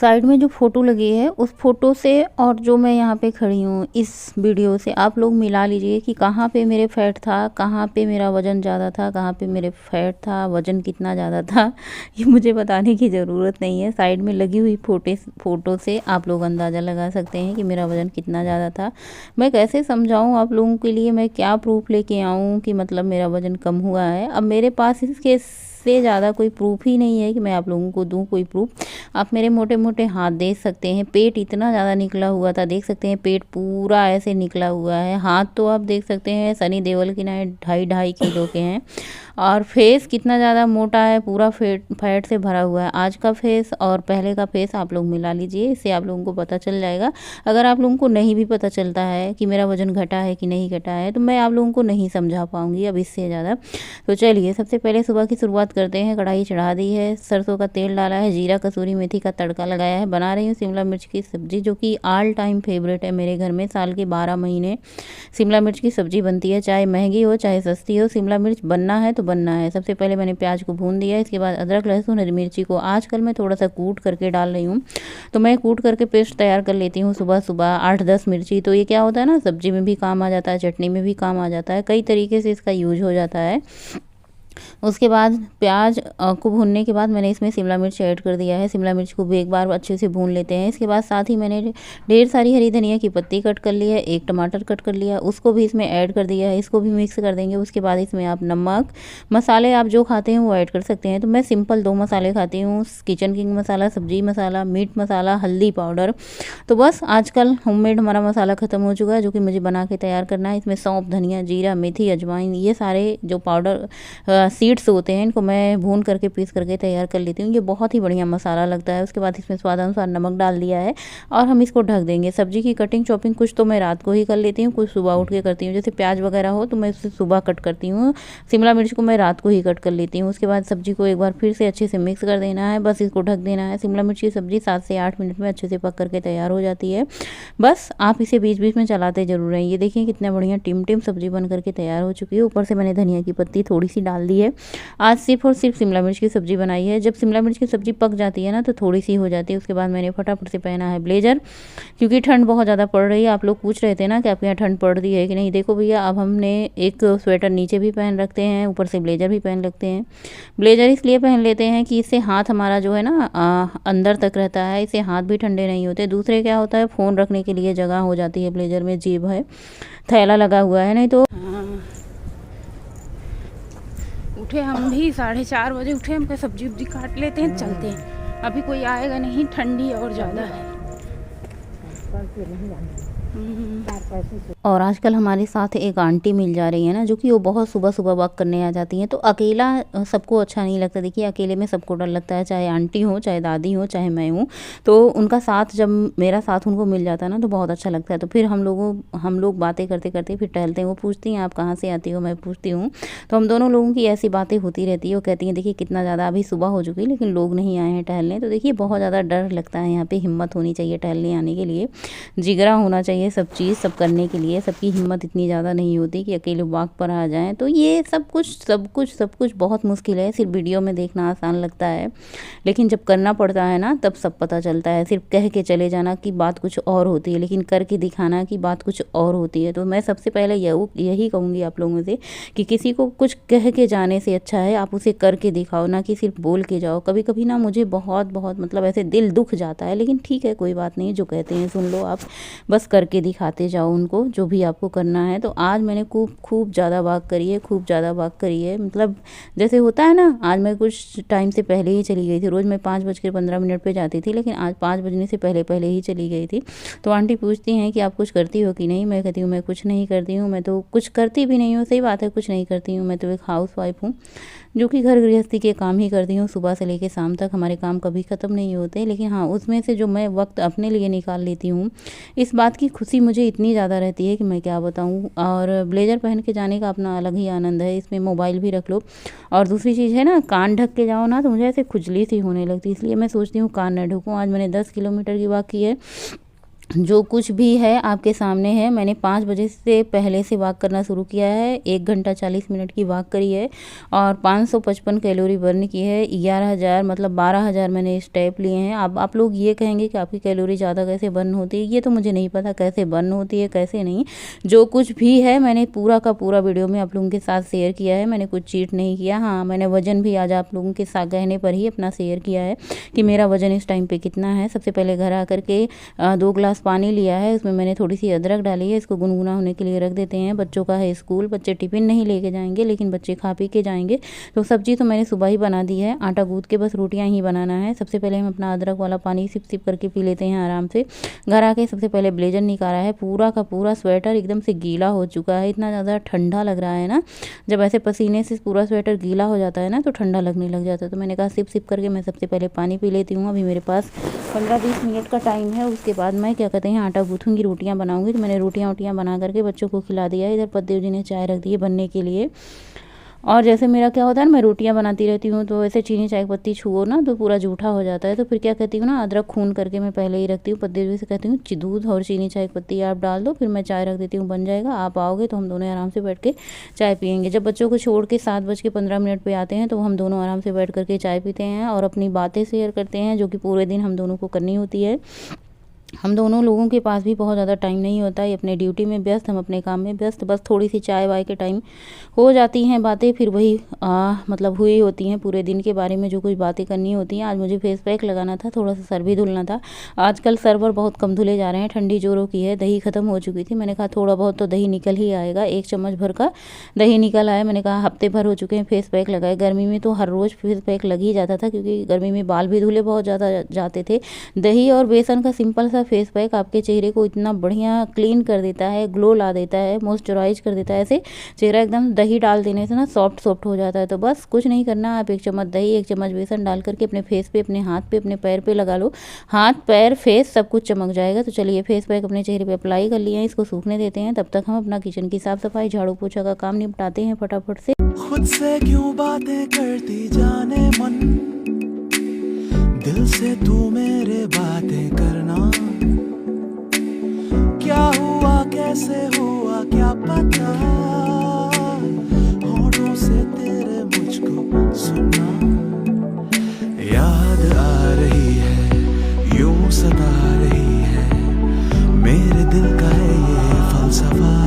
Side में जो photo लगी है उस फ़ोटो से और जो मैं यहाँ पे खड़ी हूँ इस वीडियो से आप लोग मिला लीजिए कि कहाँ पे मेरे फैट था, कहाँ पे मेरा वज़न ज़्यादा था, कहाँ पे मेरे फैट था, वज़न कितना ज़्यादा था। ये मुझे बताने की ज़रूरत नहीं है। साइड में लगी हुई फ़ोटो से आप लोग अंदाज़ा लगा सकते हैं कि मेरा वज़न कितना ज़्यादा था। मैं कैसे समझाऊँ आप लोगों के लिए, मैं क्या प्रूफ़ लेके आऊँ कि मतलब मेरा वज़न कम हुआ है। अब मेरे पास इसके से ज़्यादा कोई प्रूफ़ ही नहीं है कि मैं आप लोगों को दूँ कोई प्रूफ़। आप मेरे मोटे-मोटे हाथ देख सकते हैं, पेट इतना ज़्यादा निकला हुआ था, देख सकते हैं पेट पूरा ऐसे निकला हुआ है। हाथ तो आप देख सकते हैं सनी देओल की नाई 2.5 किलो के हैं और फेस कितना ज़्यादा मोटा है, पूरा फैट से भरा हुआ है। आज का फेस और पहले का फेस आप लोग मिला लीजिए, इससे आप लोगों को पता चल जाएगा। अगर आप लोगों को नहीं भी पता चलता है कि मेरा वज़न घटा है कि नहीं घटा है, तो मैं आप लोगों को नहीं समझा पाऊँगी अब इससे ज़्यादा। तो चलिए सबसे पहले सुबह की शुरुआत करते हैं। कढ़ाई चढ़ा दी है, सरसों का तेल डाला है, जीरा कसूरी मेथी का तड़का लगाया है। बना रही हूँ शिमला मिर्च की सब्ज़ी, जो कि ऑल टाइम फेवरेट है मेरे घर में। साल के 12 महीने शिमला मिर्च की सब्ज़ी बनती है, चाहे महंगी हो चाहे सस्ती हो, शिमला मिर्च बनना है तो बनना है। सबसे पहले मैंने प्याज को भून दिया, इसके बाद अदरक लहसुन हरी मिर्ची को आजकल मैं थोड़ा सा कूट करके डाल रही हूँ। तो मैं कूट करके पेस्ट तैयार कर लेती हूँ सुबह सुबह 8-10 मिर्ची। तो ये क्या होता है ना, सब्जी में भी काम आ जाता है, चटनी में भी काम आ जाता है, कई तरीके से इसका यूज हो जाता है। उसके बाद प्याज को भूनने के बाद मैंने इसमें शिमला मिर्च ऐड कर दिया है। शिमला मिर्च को भी एक बार अच्छे से भून लेते हैं। इसके बाद साथ ही मैंने ढेर सारी हरी धनिया की पत्ती कट कर ली है, एक टमाटर कट कर लिया, उसको भी इसमें ऐड कर दिया है। इसको भी मिक्स कर देंगे। उसके बाद इसमें आप नमक, मसाले आप जो खाते हैं वो ऐड कर सकते हैं। तो मैं सिंपल 2 मसाले खाती हूँ, किचन किंग मसाला, सब्जी मसाला, मीट मसाला, हल्दी पाउडर। तो बस आजकल होममेड हमारा मसाला ख़त्म हो चुका है, जो कि मुझे बना के तैयार करना है। इसमें सौंफ, धनिया, जीरा, मेथी, अजवाइन, ये सारे जो पाउडर सीड्स होते हैं, इनको मैं भून करके पीस करके तैयार कर लेती हूँ। ये बहुत ही बढ़िया मसाला लगता है। उसके बाद इसमें स्वाद अनुसार नमक डाल दिया है और हम इसको ढक देंगे। सब्जी की कटिंग चॉपिंग कुछ तो मैं रात को ही कर लेती हूँ, कुछ सुबह उठ के करती हूँ। जैसे प्याज वगैरह हो तो मैं उसे सुबह कट करती हूँ, शिमला मिर्च को मैं रात को ही कट कर लेती हूँ। उसके बाद सब्जी को एक बार फिर से अच्छे से मिक्स कर देना है, बस इसको ढक देना है। शिमला मिर्च की सब्जी 7 से 8 मिनट में अच्छे से पक करके तैयार हो जाती है। बस आप इसे बीच बीच में चलाते जरूर हैं। ये देखिए कितना बढ़िया टिम टिम सब्जी बन करके तैयार हो चुकी है। ऊपर से मैंने धनिया की पत्ती थोड़ी सी डाल दी है। आज सिर्फ और सिर्फ शिमला मिर्च की सब्ज़ी बनाई है। जब शिमला मिर्च की सब्ज़ी पक जाती है ना तो थोड़ी सी हो जाती है। उसके बाद मैंने फटाफट से पहना है ब्लेजर, क्योंकि ठंड बहुत ज़्यादा पड़ रही है। आप लोग पूछ रहे थे ना कि आपके यहाँ ठंड पड़ रही है कि नहीं। देखो भैया, अब हमने एक स्वेटर नीचे भी पहन रखते हैं, ऊपर से ब्लेजर भी पहन रखते हैं। ब्लेजर इसलिए पहन लेते हैं कि इससे हाथ हमारा जो है ना अंदर तक रहता है, इससे हाथ भी ठंडे नहीं होते। दूसरे क्या होता है, फ़ोन रखने के लिए जगह हो जाती है, ब्लेजर में जेब है, थैला लगा हुआ है, नहीं तो उठे हम भी 4:30 बजे उठे। हम सब्जी उब्जी काट लेते हैं, चलते हैं। अभी कोई आएगा नहीं, ठंडी और ज़्यादा है। और आजकल हमारे साथ एक आंटी मिल जा रही है ना, जो कि वो बहुत सुबह सुबह वॉक करने आ जाती हैं। तो अकेला सबको अच्छा नहीं लगता। देखिए अकेले में सबको डर लगता है, चाहे आंटी हो, चाहे दादी हो, चाहे मैं हूँ। तो उनका साथ, जब मेरा साथ उनको मिल जाता है ना, तो बहुत अच्छा लगता है। तो फिर हम लोग बातें करते करते फिर टहलते हैं। वो पूछती हैं आप कहाँ से आती हो, मैं पूछती हूँ। तो हम दोनों लोगों की ऐसी बातें होती रहती है। वो कहती हैं देखिए कितना ज़्यादा अभी सुबह हो चुकी है लेकिन लोग नहीं आए हैं टहलने। तो देखिए बहुत ज़्यादा डर लगता है। यहाँ पर हिम्मत होनी चाहिए टहलने आने के लिए, जिगरा होना चाहिए सब चीज़ सब करने के लिए। सबकी हिम्मत इतनी ज़्यादा नहीं होती कि अकेले वॉक पर आ जाएं। तो ये सब कुछ बहुत मुश्किल है। सिर्फ वीडियो में देखना आसान लगता है, लेकिन जब करना पड़ता है ना तब सब पता चलता है। सिर्फ कह के चले जाना की बात कुछ और होती है, लेकिन करके दिखाना की बात कुछ और होती है। तो मैं सबसे पहले यही कहूँगी आप लोगों से कि किसी को कुछ कह के जाने से अच्छा है आप उसे करके दिखाओ, ना कि सिर्फ बोल के जाओ। कभी कभी ना मुझे बहुत मतलब ऐसे दिल दुख जाता है, लेकिन ठीक है कोई बात नहीं, जो कहते हैं सुन लो आप, बस करके दिखाते जाओ उनको जो भी आपको करना है। तो आज मैंने खूब ज़्यादा वॉक करी है, खूब ज़्यादा वॉक करी है। मतलब जैसे होता है ना, आज मैं कुछ टाइम से पहले ही चली गई थी। रोज़ मैं 5:15 पे जाती थी, लेकिन आज 5 बजने से पहले ही चली गई थी। तो आंटी पूछती हैं कि आप कुछ करती हो कि नहीं। मैं कहती हूँ मैं कुछ नहीं करती हूँ, मैं तो कुछ करती भी नहीं हूँ। सही बात है, कुछ नहीं करती हूँ। मैं तो एक हाउस वाइफ हूँ, जो कि घर गृहस्थी के काम ही करती हूँ। सुबह से लेकर शाम तक हमारे काम कभी ख़त्म नहीं होते। लेकिन हाँ, उसमें से जो मैं वक्त अपने लिए निकाल लेती हूँ, इस बात की खुशी मुझे इतनी ज़्यादा रहती है कि मैं क्या बताऊँ। और ब्लेज़र पहन के जाने का अपना अलग ही आनंद है। इसमें मोबाइल भी रख लो। और दूसरी चीज़ है ना, कान ढक के जाओ ना तो मुझे ऐसे खुजली सी होने लगती है, इसलिए मैं सोचती हूँ कान न ढकूँ। आज मैंने 10 किलोमीटर की वॉक की है। जो कुछ भी है आपके सामने है। मैंने 5 बजे से पहले से वॉक करना शुरू किया है। 1 घंटा 40 मिनट की वॉक करी है और 555 कैलोरी बर्न की है। 11,000 मतलब 12,000 मैंने स्टेप लिए हैं। अब आप लोग ये कहेंगे कि आपकी कैलोरी ज़्यादा कैसे बर्न होती है, ये तो मुझे नहीं पता कैसे बर्न होती है कैसे नहीं। जो कुछ भी है मैंने पूरा का पूरा वीडियो में आप लोगों के साथ शेयर किया है। मैंने कुछ चीट नहीं किया। हाँ, मैंने वज़न भी आज आप लोगों के साथ कहने पर ही अपना शेयर किया है कि मेरा वज़न इस टाइम पर कितना है। सबसे पहले घर आकर के 2 ग्लास पानी लिया है, उसमें मैंने थोड़ी सी अदरक डाली है। इसको गुनगुना होने के लिए रख देते हैं। बच्चों का है स्कूल, बच्चे टिफ़िन नहीं लेके जाएंगे लेकिन बच्चे खा पी के जाएंगे। तो सब्जी तो मैंने सुबह ही बना दी है, आटा गूँथ के बस रोटियां ही बनाना है। सबसे पहले हम अपना अदरक वाला पानी सिप सिप करके पी लेते हैं आराम से। घर आके सबसे पहले ब्लेजर निकाला है। पूरा का पूरा स्वेटर एकदम से गीला हो चुका है, इतना ज़्यादा ठंडा लग रहा है ना। जब ऐसे पसीने से पूरा स्वेटर गीला हो जाता है ना तो ठंडा लगने लग जाता है। तो मैंने कहा सिप सिप करके मैं सबसे पहले पानी पी लेती हूँ। अभी मेरे पास 15-20 मिनट का टाइम है। उसके बाद मैं क्या कहते हैं आटा गूँथूँगी, रोटियां बनाऊंगी। तो मैंने रोटियां वोटियां बना करके बच्चों को खिला दिया है। इधर पतिदेव जी ने चाय रख दी है बनने के लिए। और जैसे मेरा क्या होता है ना, मैं रोटियां बनाती रहती हूँ तो वैसे चीनी चाय की पत्ती छुओ ना तो पूरा जूठा हो जाता है। तो फिर क्या कहती हूँ ना, अदरक खून करके मैं पहले ही रखती हूँ। पतिदेव जी से कहती हूँ दूध और चीनी चाय की पत्ती आप डाल दो, फिर मैं चाय रख देती हूँ, बन जाएगा। आप आओगे तो हम दोनों आराम से बैठ के चाय पियेंगे। जब बच्चों को छोड़ के 7:15 पे आते हैं तो हम दोनों आराम से बैठ करके चाय पीते हैं और अपनी बातें शेयर करते हैं जो कि पूरे दिन हम दोनों को करनी होती है। हम दोनों लोगों के पास भी बहुत ज़्यादा टाइम नहीं होता है, अपने ड्यूटी में व्यस्त, हम अपने काम में व्यस्त। बस थोड़ी सी चाय वाय के टाइम हो जाती हैं बातें, फिर वही मतलब हुई होती हैं पूरे दिन के बारे में जो कुछ बातें करनी होती हैं। आज मुझे फेस पैक लगाना था, थोड़ा सा सर भी धुलना था। आजकल सर्वर बहुत कम धुले जा रहे हैं, ठंडी जोरों की है। दही ख़त्म हो चुकी थी, मैंने कहा थोड़ा बहुत तो दही निकल ही आएगा। 1 चम्मच भर का दही निकल आया। मैंने कहा हफ्ते भर हो चुके हैं फेस पैक लगाए। गर्मी में तो हर रोज़ फेस पैक लग ही जाता था क्योंकि गर्मी में बाल भी धुले बहुत ज़्यादा जाते थे। दही और बेसन का सिंपल सा फेस पैक आपके चेहरे को इतना बढ़िया क्लीन कर देता है, ग्लो ला देता है, मॉइस्चराइज कर देता है। ऐसे चेहरा एकदम दही डाल देने से ना सॉफ्ट सॉफ्ट हो जाता है। तो बस कुछ नहीं करना, आप 1 चम्मच दही 1 चम्मच बेसन डाल करके अपने फेस पे, अपने हाथ पे, अपने पैर पे लगा लो। हाथ पैर फेस सब कुछ चमक जाएगा। तो चलिए फेस पैक अपने चेहरे पे अप्लाई कर लिया है, इसको सूखने देते हैं। तब तक हम अपना किचन की साफ सफाई, झाड़ू पोछा का काम निपटाते हैं फटाफट से। खुद से क्यों बातें करती जाने मन, दिल से तू मेरे बातें करना। क्या हुआ कैसे हुआ क्या पता, होठों से तेरे मुझको सुनना। याद आ रही है यूं सता रही है, मेरे दिल का है ये फलसफा।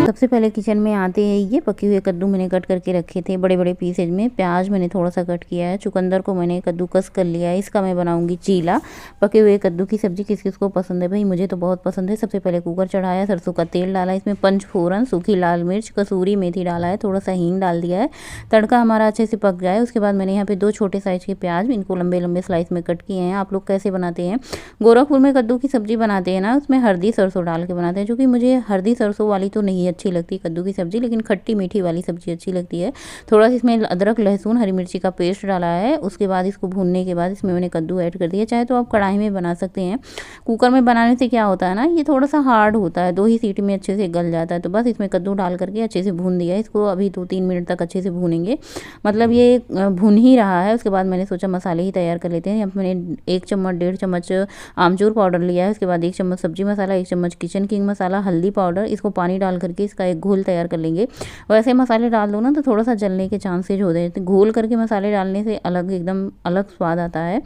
सबसे पहले किचन में आते हैं ये पके हुए कद्दू मैंने कट करके रखे थे बड़े बड़े पीसेज में। प्याज मैंने थोड़ा सा कट किया है। चुकंदर को मैंने कद्दूकस कर लिया है, इसका मैं बनाऊंगी चीला। पके हुए कद्दू की सब्जी किस किस को पसंद है भाई, मुझे तो बहुत पसंद है। सबसे पहले कुकर चढ़ाया, सरसों का तेल डाला, इसमें पंचफोरन, सूखी लाल मिर्च, कसूरी मेथी डाला है, थोड़ा सा हींग डाल दिया है। तड़का हमारा अच्छे से पक जाए उसके बाद मैंने यहाँ पे 2 छोटे साइज के प्याज, इनको लंबे लंबे स्लाइस में कट किए हैं। आप लोग कैसे बनाते हैं? गोरखपुर में कद्दू की सब्जी बनाते हैं ना, उसमें हल्दी सरसों डाल के बनाते हैं, जो कि मुझे हल्दी सरसों वाली तो नहीं अच्छी लगती कद्दू की सब्जी, लेकिन खट्टी मीठी वाली सब्जी अच्छी लगती है। थोड़ा सा इसमें अदरक लहसुन हरी मिर्ची का पेस्ट डाला है। उसके बाद इसको भूनने के बाद इसमें मैंने कद्दू ऐड कर दिया। चाहे तो आप कढ़ाई में बना सकते हैं। कुकर में बनाने से क्या होता है ना, ये थोड़ा सा हार्ड होता है, 2 ही सीटी में अच्छे से गल जाता है। तो बस इसमें कद्दू डाल करके अच्छे से भून दिया। इसको अभी 2-3 मिनट तक अच्छे से भूनेंगे, मतलब ये भून ही रहा है। उसके बाद मैंने सोचा मसाले ही तैयार कर लेते हैं। अब मैंने 1 चम्मच 1.5 चम्मच आमचूर पाउडर लिया है। उसके बाद 1 चम्मच सब्जी मसाला, 1 चम्मच किचन किंग मसाला, हल्दी पाउडर, इसको पानी डाल करके इसका एक घोल तैयार कर लेंगे। वैसे मसाले डाल दो ना तो थोड़ा सा जलने के चांसेज होते हैं, तो घोल करके मसाले डालने से अलग एकदम अलग स्वाद आता है।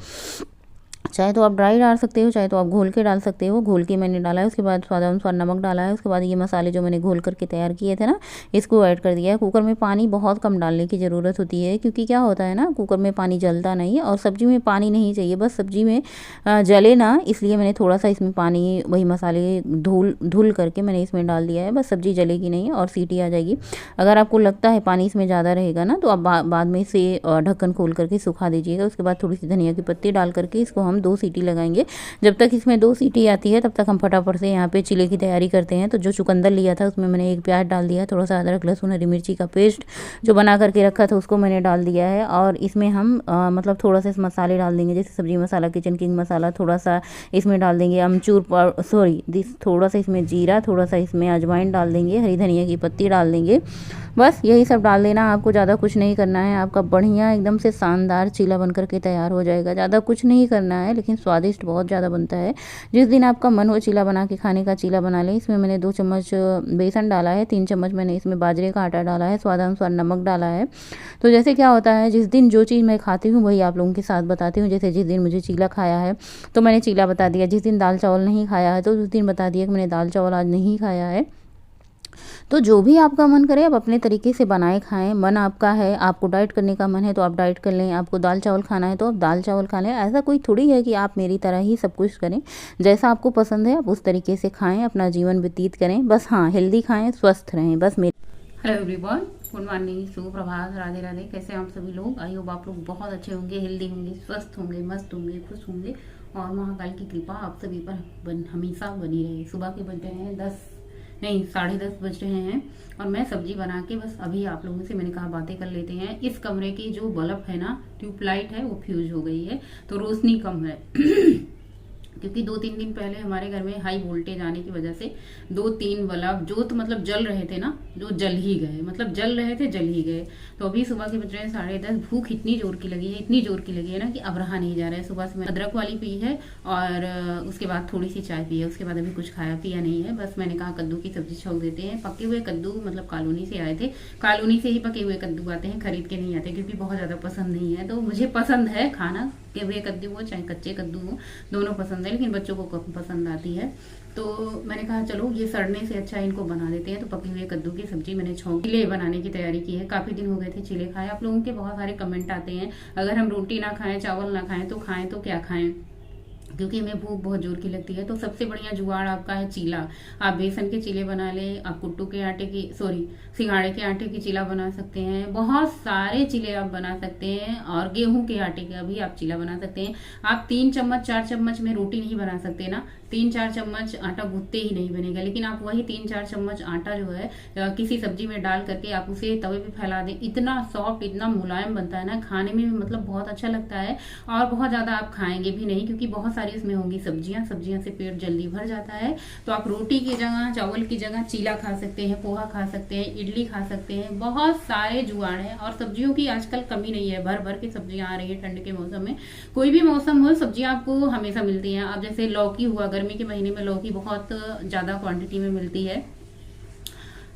चाहे तो आप ड्राई डाल सकते हो, चाहे तो आप घोल के डाल सकते हो। घोल के मैंने डाला है, उसके बाद स्वाद अनुसार नमक डाला है। उसके बाद ये मसाले जो मैंने घोल करके तैयार किए थे ना, इसको ऐड कर दिया है। कुकर में पानी बहुत कम डालने की ज़रूरत होती है, क्योंकि क्या होता है ना, कुकर में पानी जलता नहीं और सब्जी में पानी नहीं चाहिए, बस सब्जी में जले ना, इसलिए मैंने थोड़ा सा इसमें पानी वही मसाले धुल करके मैंने इसमें डाल दिया है। बस सब्जी जलेगी नहीं और सीटी आ जाएगी। अगर आपको लगता है पानी इसमें ज़्यादा रहेगा ना, तो आप बाद में इसे ढक्कन खोल करके सुखा दीजिएगा। उसके बाद थोड़ी सी धनिया की पत्ती डाल करके इसको हम 2 सीटी लगाएंगे। जब तक इसमें 2 सीटी आती है तब तक हम फटाफट से यहाँ पे चीले की तैयारी करते हैं। तो जो चुकंदर लिया था उसमें मैंने 1 प्याज डाल दिया, थोड़ा सा अदरक लहसुन हरी मिर्ची का पेस्ट जो बना करके रखा था उसको मैंने डाल दिया है। और इसमें हम मतलब थोड़ा सा मसाले डाल देंगे, जैसे सब्जी मसाला, किचन किंग मसाला, थोड़ा सा इसमें डाल देंगे अमचूर थोड़ा सा इसमें जीरा, थोड़ा सा इसमें अजवाइन डाल देंगे, हरी धनिया की पत्ती डाल देंगे। बस यही सब डाल देना, आपको ज़्यादा कुछ नहीं करना है। आपका बढ़िया एकदम से शानदार चीला बन करके तैयार हो जाएगा। ज़्यादा कुछ नहीं करना है लेकिन स्वादिष्ट बहुत ज़्यादा बनता है। जिस दिन आपका मन हो चीला बना के खाने का, चीला बना लें। इसमें मैंने 2 चम्मच बेसन डाला है, 3 चम्मच मैंने इसमें बाजरे का आटा डाला है, स्वादानुसार नमक डाला है। तो जैसे क्या होता है, जिस दिन जो चीज़ मैं खाती हूँ वही आप लोगों के साथ बताती हूँ। जैसे जिस दिन मुझे चीला खाया है तो मैंने चीला बता दिया, जिस दिन दाल चावल नहीं खाया है तो उस दिन बता दिया कि मैंने दाल चावल आज नहीं खाया है। तो जो भी आपका मन करे आप अपने तरीके से बनाए खाएं। मन आपका है, आपको डाइट करने का मन है तो आप डाइट कर लें, आपको दाल चावल खाना है तो आप दाल चावल खा लें। ऐसा कोई थोड़ी है कि आप मेरी तरह ही सब कुछ करें। जैसा आपको पसंद है आप उस तरीके से खाएं, अपना जीवन व्यतीत करें। बस हाँ, हेल्दी खाएं, स्वस्थ रहें, बस मेरे। हेलो एवरीवन, गुड मॉर्निंग, सुप्रभात, राधे राधे। कैसे आप सभी लोग? आई होप आप लोग बहुत अच्छे होंगे, हेल्दी होंगे, स्वस्थ होंगे, मस्त होंगे, खुश होंगे और महाकाल की कृपा आप सभी पर हमेशा बनी रहे। सुबह के बज रहे हैं 10:30 बज रहे हैं और मैं सब्जी बना के बस अभी आप लोगों से मैंने कहा बातें कर लेते हैं। इस कमरे की जो बल्ब है ना, ट्यूबलाइट है, वो फ्यूज हो गई है तो रोशनी कम है क्योंकि 2-3 दिन पहले हमारे घर में हाई वोल्टेज आने की वजह से 2-3 बल्ब जो तो मतलब जल रहे थे ना, जो जल ही गए, मतलब जल रहे थे जल ही गए। तो अभी सुबह के बज रहे हैं 10:30। भूख इतनी जोर की लगी है, इतनी जोर की लगी है ना कि अब रहा नहीं जा रहा है। सुबह से मैं अदरक वाली पी है और उसके बाद थोड़ी सी चाय पी है, उसके बाद अभी कुछ खाया पिया नहीं है। बस मैंने कहा कद्दू की सब्जी छोड़ देते हैं। पके हुए कद्दू मतलब कॉलोनी से आए थे, कॉलोनी से ही पके हुए कद्दू आते हैं, खरीद के नहीं आते क्योंकि बहुत ज्यादा पसंद नहीं है। तो मुझे पसंद है खाना, पके हुए कद्दू हो चाहे कच्चे कद्दू हो, दोनों पसंद है, लेकिन बच्चों को पसंद आती है। तो मैंने कहा चलो ये सड़ने से अच्छा इनको बना देते हैं। तो पके हुए कद्दू की सब्जी मैंने चीले बनाने की तैयारी की है। काफी दिन हो गए थे चीले खाए। आप लोगों के बहुत सारे कमेंट आते हैं अगर हम रोटी ना खाएं, चावल ना खाएं तो क्या खाएं, क्योंकि हमें भूख बहुत जोर की लगती है। तो सबसे बढ़िया जुगाड़ आपका है चीला। आप बेसन के चीले बना लें, आप कुट्टू के आटे की सिंघाड़े के आटे की चीला बना सकते हैं, बहुत सारे चीले आप बना सकते हैं। और गेहूं के आटे का भी आप चीला बना सकते हैं। आप 3 चम्मच 4 चम्मच में रोटी नहीं बना सकते ना, 3-4 चम्मच आटा गूंथते ही नहीं बनेगा। लेकिन आप वही 3-4 चम्मच आटा जो है किसी सब्जी में डाल करके आप उसे तवे पे फैला दें, इतना सॉफ्ट, इतना मुलायम बनता है ना, खाने में भी मतलब बहुत अच्छा लगता है। और बहुत ज्यादा आप खाएंगे भी नहीं क्योंकि बहुत सारी इसमें होंगी सब्जियां से पेट जल्दी भर जाता है। तो आप रोटी की जगह, चावल की जगह चीला खा सकते हैं, पोहा खा सकते हैं, इडली खा सकते हैं। बहुत सारे जुगाड़ हैं और सब्जियों की आजकल कमी नहीं है, भर भर के सब्जियां आ रही है। ठंड के मौसम में कोई भी मौसम हो, सब्जियां आपको हमेशा मिलती हैं। अब जैसे लौकी हुआ, गर्मी के महीने में लौकी बहुत ज्यादा क्वांटिटी में मिलती है।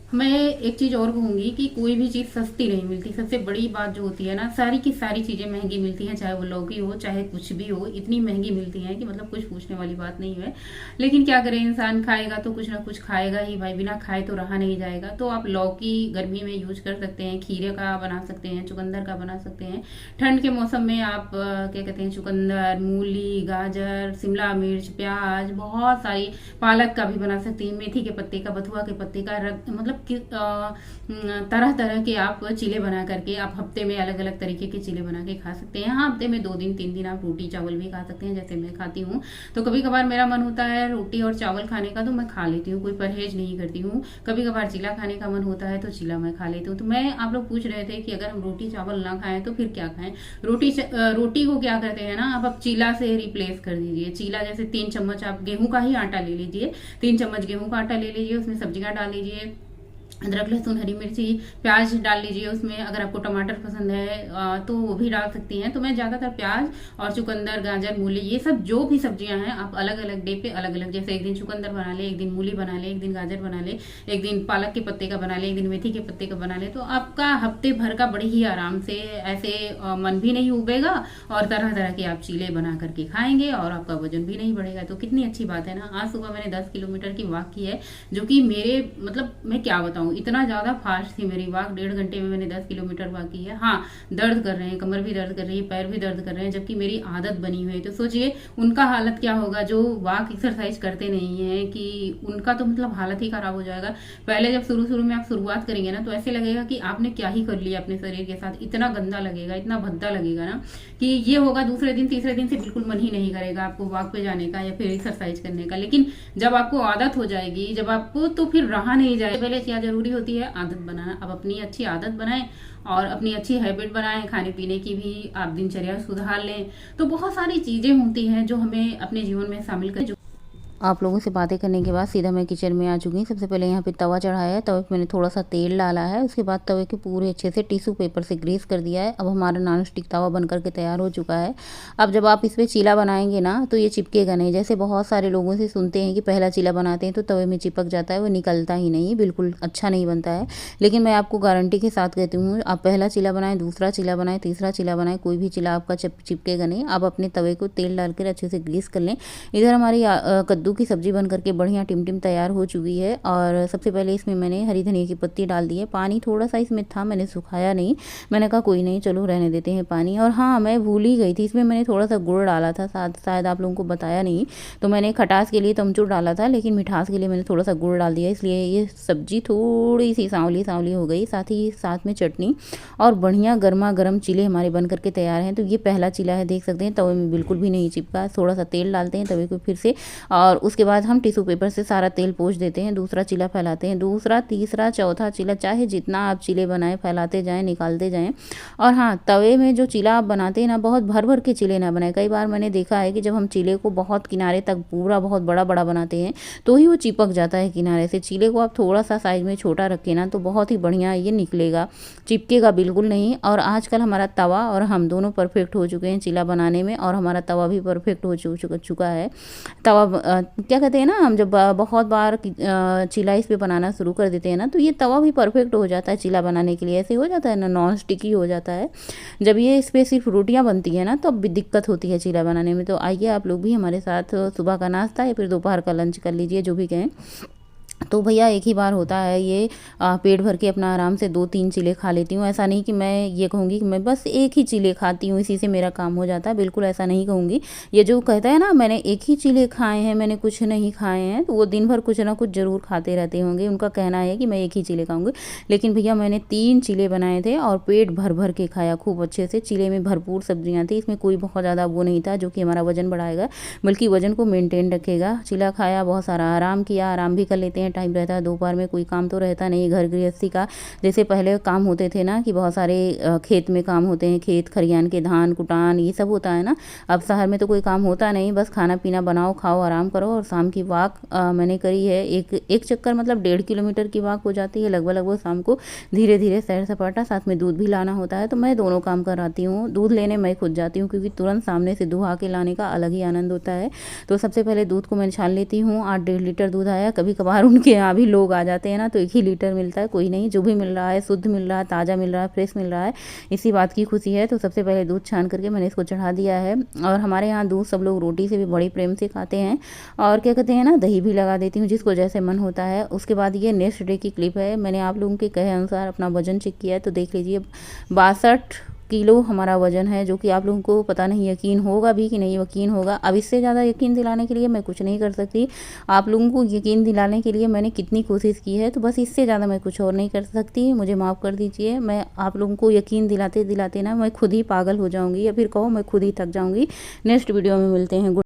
मैं एक चीज और कहूंगी कि कोई भी चीज सस्ती नहीं मिलती। सबसे बड़ी बात जो होती है ना, सारी की सारी चीजें महंगी मिलती हैं, चाहे वो लौकी हो चाहे कुछ भी हो, इतनी महंगी मिलती है कि मतलब कुछ पूछने वाली बात नहीं है। लेकिन क्या करें, इंसान खाएगा तो कुछ ना कुछ खाएगा ही भाई, बिना खाए तो रहा नहीं जाएगा। तो आप लौकी गर्मी में यूज कर सकते हैं, खीरे का बना सकते हैं, चुकंदर का बना सकते हैं। ठंड के मौसम में आप क्या कहते हैं, चुकंदर, मूली, गाजर, शिमला मिर्च, प्याज, बहुत सारी, पालक का भी बना सकते हैं, मेथी के पत्ते का, बथुआ के पत्ते का, मतलब तरह तरह के आप चीले बना करके आप हफ्ते में अलग अलग तरीके के चीले बना के खा सकते हैं। हाँ, हफ्ते में 2 दिन 3 दिन आप रोटी चावल भी खा सकते हैं, जैसे मैं खाती हूँ। तो कभी कभार मेरा मन होता है रोटी और चावल खाने का तो मैं खा लेती हूँ, कोई परहेज नहीं करती हूँ। कभी कभार चीला खाने का मन होता है तो चीला मैं खा लेती हूँ। तो मैं, आप लोग पूछ रहे थे कि अगर हम रोटी चावल ना खाएं तो फिर क्या खाएं। रोटी को क्या करते हैं ना, आप चीला से रिप्लेस कर दीजिए। चीला जैसे 3 चम्मच आप गेहूं का ही आटा ले लीजिए, 3 चम्मच गेहूं का आटा ले लीजिए, उसमें सब्जियां डाल लीजिए, अदरक लहसुन हरी मिर्ची प्याज डाल लीजिए उसमें। अगर आपको टमाटर पसंद है तो वो भी डाल सकती हैं। तो मैं ज्यादातर प्याज और चुकंदर, गाजर, मूली, ये सब जो भी सब्जियां हैं आप अलग अलग डे पे अलग अलग, जैसे एक दिन चुकंदर बना ले, एक दिन मूली बना ले, एक दिन गाजर बना ले, एक दिन पालक के पत्ते का बना ले, एक दिन मेथी के पत्ते का बना ले। तो आपका हफ्ते भर का बड़े ही आराम से ऐसे मन भी नहीं उबेगा और तरह तरह के आप चीले बना करके खाएंगे और आपका वजन भी नहीं बढ़ेगा। तो कितनी अच्छी बात है ना। आज सुबह मैंने 10 किलोमीटर की वॉक की है, जो कि मेरे मतलब मैं क्या बताऊं, बताऊं, इतना ज़्यादा फास्ट थी मेरी वॉक। 1.5 घंटे में मैंने 10 किलोमीटर वॉक की है। हाँ, दर्द कर रहे हैं, कमर भी दर्द कर रही है, पैर भी दर्द कर रहे हैं, जबकि मेरी आदत बनी हुई है। तो सोचिए उनका हालत क्या होगा जो वॉक एक्सरसाइज करते नहीं है, कि उनका तो मतलब हालत ही खराब हो जाएगा। पहले जब शुरू में आप शुरुआत करेंगे ना, तो ऐसे लगेगा कि आपने क्या ही कर लिया अपने शरीर के साथ। इतना गंदा लगेगा, इतना भद्दा लगेगा ना कि ये होगा दूसरे दिन तीसरे दिन से बिल्कुल मन ही नहीं करेगा आपको वॉक पे जाने का या फिर एक्सरसाइज करने का। लेकिन जब आपको आदत हो जाएगी, जब आपको, तो फिर रहा नहीं जाए। पहले क्या जरूरी होती है, आदत बनाना। अब अपनी अच्छी आदत बनाएं और अपनी अच्छी हैबिट बनाएं, खाने पीने की भी आप दिनचर्या सुधार लें। तो बहुत सारी चीजें होती हैं जो हमें अपने जीवन में शामिल करें। आप लोगों से बातें करने के बाद सीधा मैं किचन में आ चुकी हूँ। सबसे पहले यहाँ पे तवा चढ़ाया है, तवे पे मैंने थोड़ा सा तेल डाला है। उसके बाद तवे के पूरे अच्छे से टिश्यू पेपर से ग्रीस कर दिया है। अब हमारा नॉन स्टिक तवा बन करके तैयार हो चुका है। अब जब आप इस पर चीला बनाएंगे ना, तो ये चिपकेगा नहीं। जैसे बहुत सारे लोगों से सुनते हैं कि पहला चीला बनाते हैं तो तवे में चिपक जाता है, वो निकलता ही नहीं, बिल्कुल अच्छा नहीं बनता है। लेकिन मैं आपको गारंटी के साथ कहती हूँ, आप पहला चीला बनाएं, दूसरा चीला बनाएं, तीसरा चीला बनाएं, कोई भी चीला आपका चिपकेगा नहीं। आप अपने तवे को तेल डाल कर अच्छे से ग्रीस कर लें। इधर हमारी कद्दू की सब्जी बनकर बढ़िया टिमटिम तैयार हो चुकी है। और सबसे पहले इसमें मैंने हरी धनिया की पत्ती डाल दी है। पानी थोड़ा सा इसमें था, मैंने सुखाया नहीं, मैंने कहा कोई नहीं, चलो रहने देते हैं पानी। और हाँ, मैं भूल ही गई थी, इसमें मैंने थोड़ा सा गुड़ डाला था, शायद आप लोगों को बताया नहीं। तो मैंने खटास के लिए तमचूर डाला था, लेकिन मिठास के लिए मैंने थोड़ा सा गुड़ डाल दिया, इसलिए ये सब्जी थोड़ी सी सांवली सांवली हो गई। साथ में चटनी और बढ़िया गर्मा गर्म चीले हमारे बन करके तैयार हैं। तो ये पहला चीला है, देख सकते हैं तवे में बिल्कुल भी नहीं चिपका। थोड़ा सा तेल डालते हैं तवे को फिर से, और उसके बाद हम टिश्यू पेपर से सारा तेल पोंछ देते हैं। दूसरा चीला फैलाते हैं, दूसरा, तीसरा, चौथा चीला, चाहे जितना आप चीले बनाएं, फैलाते जाएं, निकालते जाएं। और हाँ, तवे में जो चीला आप बनाते हैं ना, बहुत भर भर के चीले ना बनाएं। कई बार मैंने देखा है कि जब हम चीले को बहुत किनारे तक पूरा बहुत बड़ा बड़ा बनाते हैं तो ही वो चिपक जाता है किनारे से। चीले को आप थोड़ा सा साइज में छोटा रखें ना, तो बहुत ही बढ़िया ये निकलेगा, चिपकेगा बिल्कुल नहीं। और आजकल हमारा तवा और हम दोनों परफेक्ट हो चुके हैं चीला बनाने में, और हमारा तवा भी परफेक्ट हो चुका है। तवा क्या कहते हैं ना, हम जब बहुत बार चीला इस पे बनाना शुरू कर देते हैं ना, तो ये तवा भी परफेक्ट हो जाता है चीला बनाने के लिए। ऐसे हो जाता है ना, नॉन स्टिकी हो जाता है। जब ये इस पे सिर्फ रोटियां बनती है ना, तो अब भी दिक्कत होती है चीला बनाने में। तो आइए आप लोग भी हमारे साथ सुबह का नाश्ता या फिर दोपहर का लंच कर लीजिए, जो भी कहें। तो भैया एक ही बार होता है ये, पेट भर के अपना आराम से 2-3 चीले खा लेती हूँ। ऐसा नहीं कि मैं ये कहूँगी कि मैं बस एक ही चीले खाती हूँ, इसी से मेरा काम हो जाता है, बिल्कुल ऐसा नहीं कहूँगी। ये जो कहता है ना मैंने एक ही चीले खाए हैं, मैंने कुछ नहीं खाए हैं, तो वो दिन भर कुछ ना कुछ ज़रूर खाते रहते होंगे। उनका कहना है कि मैं एक ही चीले खाऊँगी। लेकिन भैया मैंने 3 चीले बनाए थे और पेट भर भर के खाया खूब अच्छे से। चीले में भरपूर सब्जियाँ थी, इसमें कोई बहुत ज़्यादा वो नहीं था जो कि हमारा वजन बढ़ाएगा, बल्कि वजन को मेनटेन रखेगा। चीला खाया, बहुत सारा आराम किया। आराम भी कर लेते हैं, टाइम रहता है, दोपहर में कोई काम तो रहता नहीं घर गृहस्थी का। जैसे पहले काम होते थे ना कि बहुत सारे खेत में काम होते हैं, खेत खरियान के धान कुटान ये सब होता है ना। अब शहर में तो कोई काम होता नहीं, बस खाना पीना बनाओ, खाओ, आराम करो। और शाम की वॉक मैंने करी है, एक चक्कर मतलब 1.5 किलोमीटर की वॉक हो जाती है लगभग शाम को। धीरे धीरे सैर सपाटा, साथ में दूध भी लाना होता है, तो मैं दोनों काम कराती हूँ। दूध लेने मैं खुद जाती हूँ, क्योंकि तुरंत सामने से दुहा के लाने का अलग ही आनंद होता है। तो सबसे पहले दूध को मैं छान लेती हूँ। 8-1.5 लीटर दूध आया। कभी कभार उनके यहाँ भी लोग आ जाते हैं ना, तो 1 ही लीटर मिलता है, कोई नहीं, जो भी मिल रहा है शुद्ध मिल रहा है, ताज़ा मिल रहा है, फ्रेश मिल रहा है, इसी बात की खुशी है। तो सबसे पहले दूध छान करके मैंने इसको चढ़ा दिया है। और हमारे यहाँ दूध सब लोग रोटी से भी बड़ी प्रेम से खाते हैं, और क्या कहते हैं ना, दही भी लगा देती हूँ, जिसको जैसे मन होता है। उसके बाद ये नेक्स्ट डे की क्लिप है। मैंने आप लोगों के कहे अनुसार अपना वजन चेक किया है, तो देख लीजिए 62 किलो हमारा वजन है, जो कि आप लोगों को पता नहीं यकीन होगा भी कि नहीं यकीन होगा। अब इससे ज़्यादा यकीन दिलाने के लिए मैं कुछ नहीं कर सकती। आप लोगों को यकीन दिलाने के लिए मैंने कितनी कोशिश की है, तो बस इससे ज़्यादा मैं कुछ और नहीं कर सकती। मुझे माफ़ कर दीजिए। मैं आप लोगों को यकीन दिलाते दिलाते ना मैं खुद ही पागल हो जाऊँगी, या फिर कहो मैं खुद ही थक जाऊँगी। नेक्स्ट वीडियो में मिलते हैं।